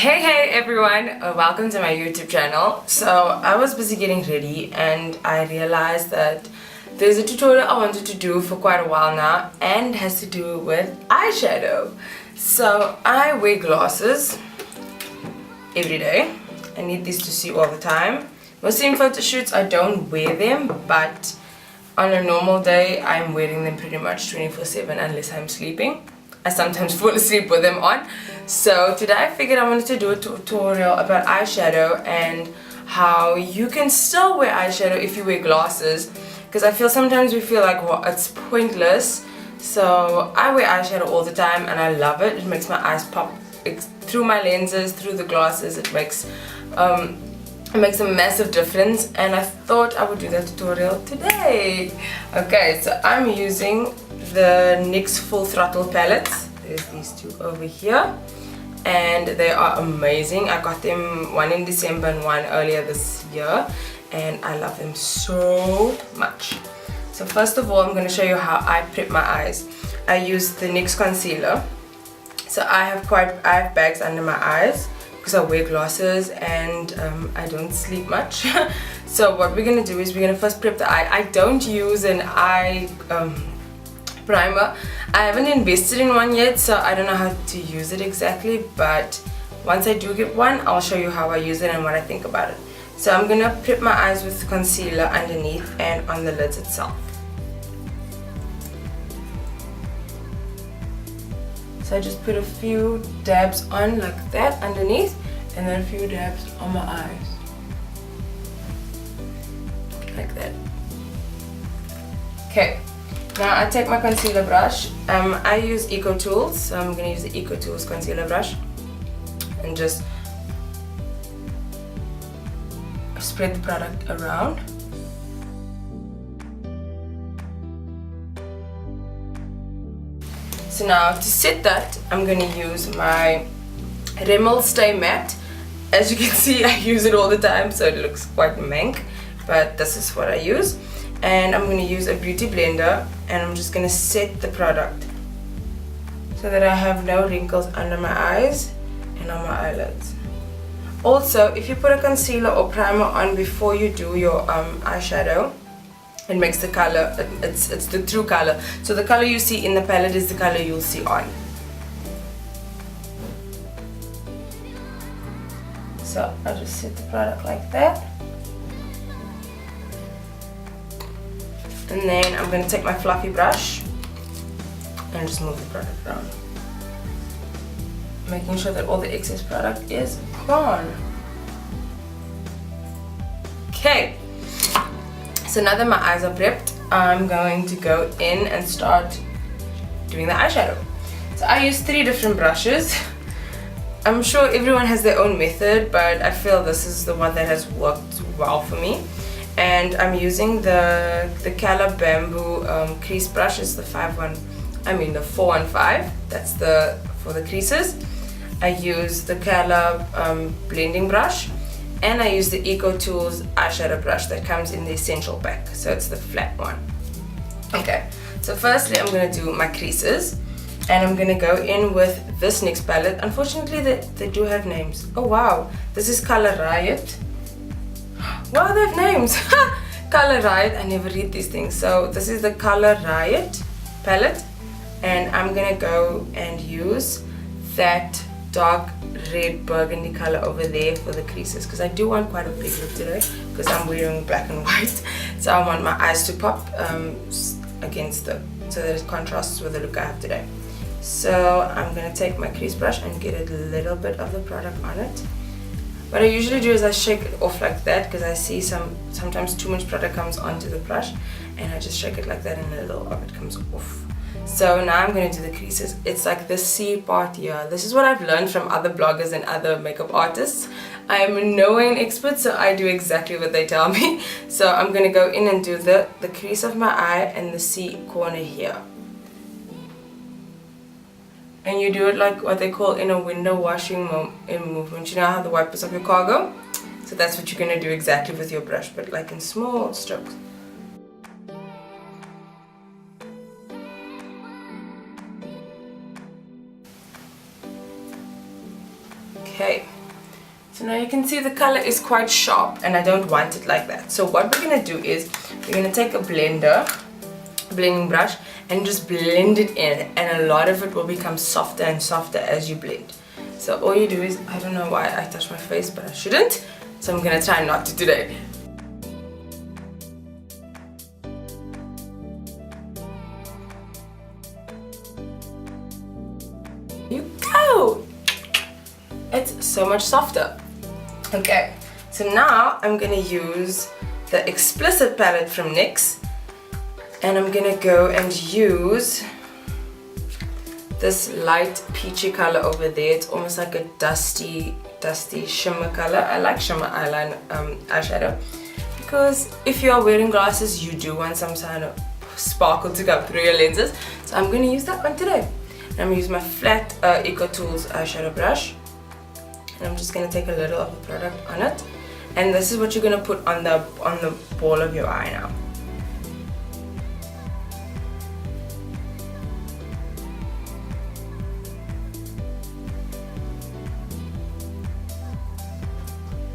Hey everyone, welcome to my YouTube channel. So I was busy getting ready and I realized that there's a tutorial I wanted to do for quite a while now, and it has to do with eyeshadow. So I wear glasses every day. I need these to see all the time. Mostly in photo shoots I don't wear them, but on a normal day I'm wearing them pretty much 24/7 unless I'm sleeping. I sometimes fall asleep with them on. So today I figured I wanted to do a tutorial about eyeshadow and how you can still wear eyeshadow if you wear glasses, because I feel sometimes we feel like, well, it's pointless. So I wear eyeshadow all the time and I love it. It makes my eyes pop through my lenses, through the glasses. It makes a massive difference, and I thought I would do that tutorial today. Okay, so I'm using the NYX Full Throttle palettes. There's these two over here and they are amazing. I got them one in December and one earlier this year, and I love them so much. So first of all, I'm going to show you how I prep my eyes. I use the NYX concealer. So I have bags under my eyes because I wear glasses and I don't sleep much. So what we're going to do is we're going to first prep the eye. I don't use an eye primer. I haven't invested in one yet, so I don't know how to use it exactly, but once I do get one, I'll show you how I use it and what I think about it. So I'm gonna prep my eyes with concealer underneath and on the lids itself. So I just put a few dabs on like that underneath, and then a few dabs on my eyes like that. Okay. Now I take my concealer brush. I use Eco Tools, so I'm going to use the Eco Tools concealer brush and just spread the product around. So now to set that, I'm going to use my Rimmel Stay Matte. As you can see, I use it all the time, so it looks quite mank, but this is what I use. And I'm going to use a beauty blender, and I'm just going to set the product so that I have no wrinkles under my eyes and on my eyelids. Also, if you put a concealer or primer on before you do your eyeshadow, it makes the color, it's the true color. So the color you see in the palette is the color you'll see on. So I'll just set the product like that. And then I'm going to take my fluffy brush and just move the product around, making sure that all the excess product is gone. Okay, so now that my eyes are prepped, I'm going to go in and start doing the eyeshadow. So I use 3 different brushes. I'm sure everyone has their own method, but I feel this is the one that has worked well for me. And I'm using the Cala bamboo crease brush. It's the 415. That's for the creases. I use the Cala blending brush, and I use the Eco Tools eyeshadow brush that comes in the essential pack. So it's the flat one. Okay. So firstly, I'm gonna do my creases, and I'm gonna go in with this NYX palette. Unfortunately, they do have names. Oh wow! This is color Riot. Wow, they have names! Color Riot, I never read these things. So this is the Color Riot palette, and I'm gonna go and use that dark red burgundy color over there for the creases, because I do want quite a big look today because I'm wearing black and white. So I want my eyes to pop against them so that it contrasts with the look I have today. So I'm gonna take my crease brush and get a little bit of the product on it. What I usually do is I shake it off like that, because I see sometimes too much product comes onto the brush, and I just shake it like that and a little of it comes off. So now I'm going to do the creases. It's like the C part here. This is what I've learned from other bloggers and other makeup artists. I am no way an expert, so I do exactly what they tell me. So I'm going to go in and do the crease of my eye and the C corner here. And you do it like what they call in a window washing movement. You know how the wipers of your car go? So that's what you're going to do exactly with your brush, but like in small strokes. Okay. So now you can see the color is quite sharp and I don't want it like that. So what we're going to do is we're going to take a blending brush, and just blend it in, and a lot of it will become softer and softer as you blend. So all you do is, I don't know why I touched my face, but I shouldn't, so I'm going to try not to today. You go! It's so much softer. Okay, so now I'm gonna use the Explicit palette from NYX, and I'm gonna go and use this light peachy color over there. It's almost like a dusty shimmer color. I like shimmer eyeliner eyeshadow because if you are wearing glasses, you do want some kind of sparkle to come through your lenses. So I'm gonna use that one today. And I'm gonna use my flat Eco Tools eyeshadow brush. And I'm just going to take a little of the product on it, and this is what you're going to put on the ball of your eye now.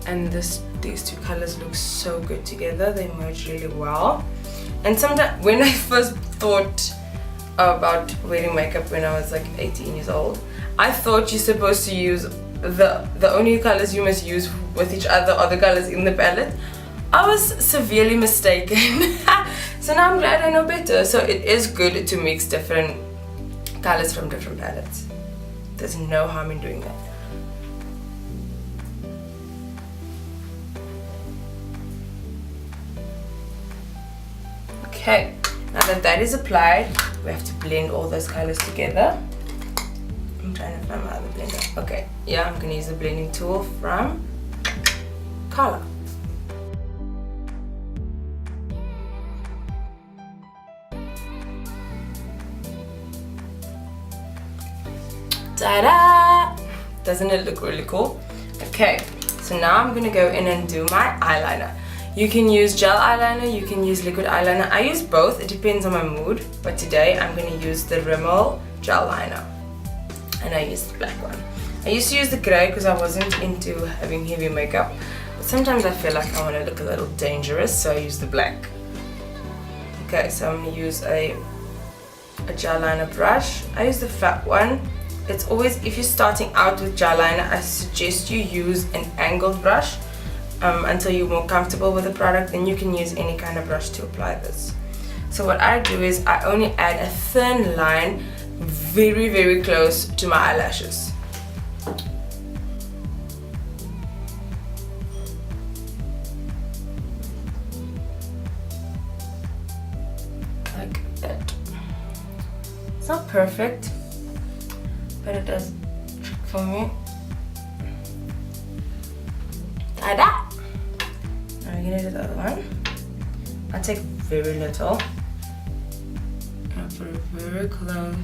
And these two colors look so good together. They merge really well. And sometimes when I first thought about wearing makeup when I was like 18 years old, I thought you're supposed to use the only colors you must use with each other are the colors in the palette. I was severely mistaken. So now I'm glad I know better. So it is good to mix different colors from different palettes. There's no harm in doing that. Okay, now that that is applied, we have to blend all those colors together. I'm trying to find my other blender. Okay, yeah, I'm gonna use the blending tool from Cala. Ta-da! Doesn't it look really cool? Okay, so now I'm gonna go in and do my eyeliner. You can use gel eyeliner, you can use liquid eyeliner. I use both, it depends on my mood. But today I'm gonna use the Rimmel gel liner. And I used the black one. I used to use the grey because I wasn't into having heavy makeup, but sometimes I feel like I want to look a little dangerous, so I use the black. Okay, so I'm going to use a gel liner brush. I use the flat one. It's always, if you're starting out with gel liner, I suggest you use an angled brush until you're more comfortable with the product. Then you can use any kind of brush to apply this. So what I do is I only add a thin line very, very close to my eyelashes. Like that. It's not perfect, but it does trick for me. Ta-da! Now we're gonna do the other one. I take very little. Put it very close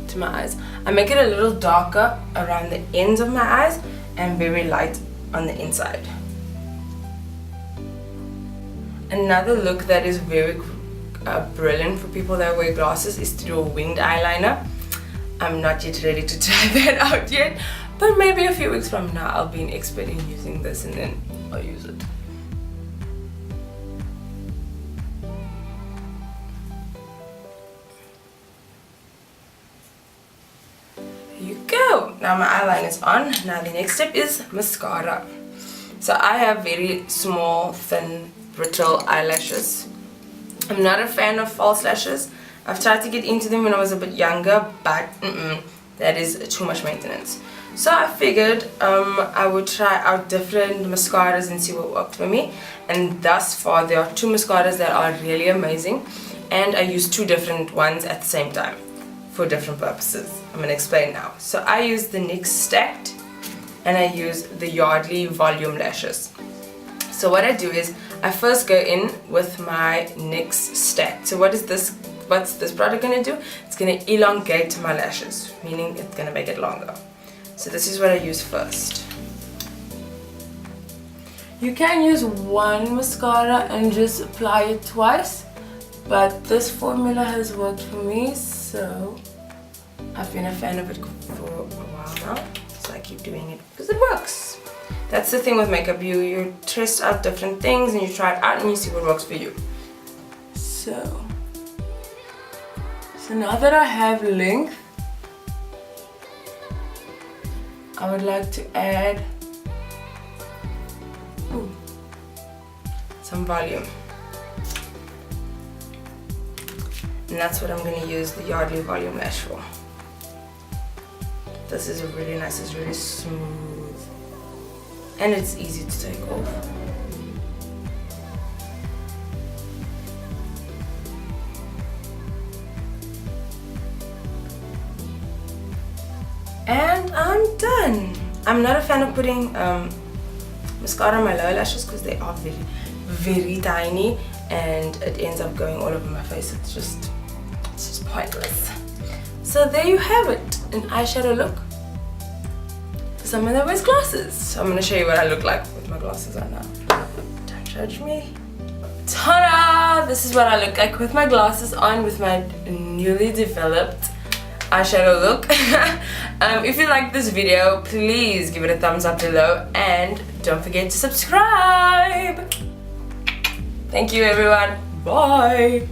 to my eyes. I make it a little darker around the ends of my eyes and very light on the inside. Another look that is very brilliant for people that wear glasses is to do a winged eyeliner. I'm not yet ready to try that out yet, but maybe a few weeks from now I'll be an expert in using this and then I'll use it. You go! Now my eyeliner is on. Now the next step is mascara. So I have very small, thin, brittle eyelashes. I'm not a fan of false lashes. I've tried to get into them when I was a bit younger, but that is too much maintenance. So I figured I would try out different mascaras and see what worked for me. And thus far there are two mascaras that are really amazing, and I use two different ones at the same time for different purposes. I'm going to explain now. So I use the NYX Stacked and I use the Yardley Volume Lashes. So what I do is I first go in with my NYX Stacked. So what's this product going to do? It's going to elongate my lashes, meaning it's going to make it longer. So this is what I use first. You can use one mascara and just apply it twice, but this formula has worked for me, so I've been a fan of it for a while now, so I keep doing it because it works. That's the thing with makeup, you test out different things and you try it out and you see what works for you. So now that I have length, I would like to add some volume. And that's what I'm going to use the Yardley Volume Lash for. This is really nice, it's really smooth. And it's easy to take off. And I'm done. I'm not a fan of putting mascara on my lower lashes because they are very, very tiny and it ends up going all over my face. It's just pointless. So there you have it, an eyeshadow look for someone that wears glasses. So I'm going to show you what I look like with my glasses on now. Don't judge me. Ta-da! This is what I look like with my glasses on, with my newly developed eyeshadow look. If you like this video, please give it a thumbs up below and don't forget to subscribe. Thank you everyone. Bye.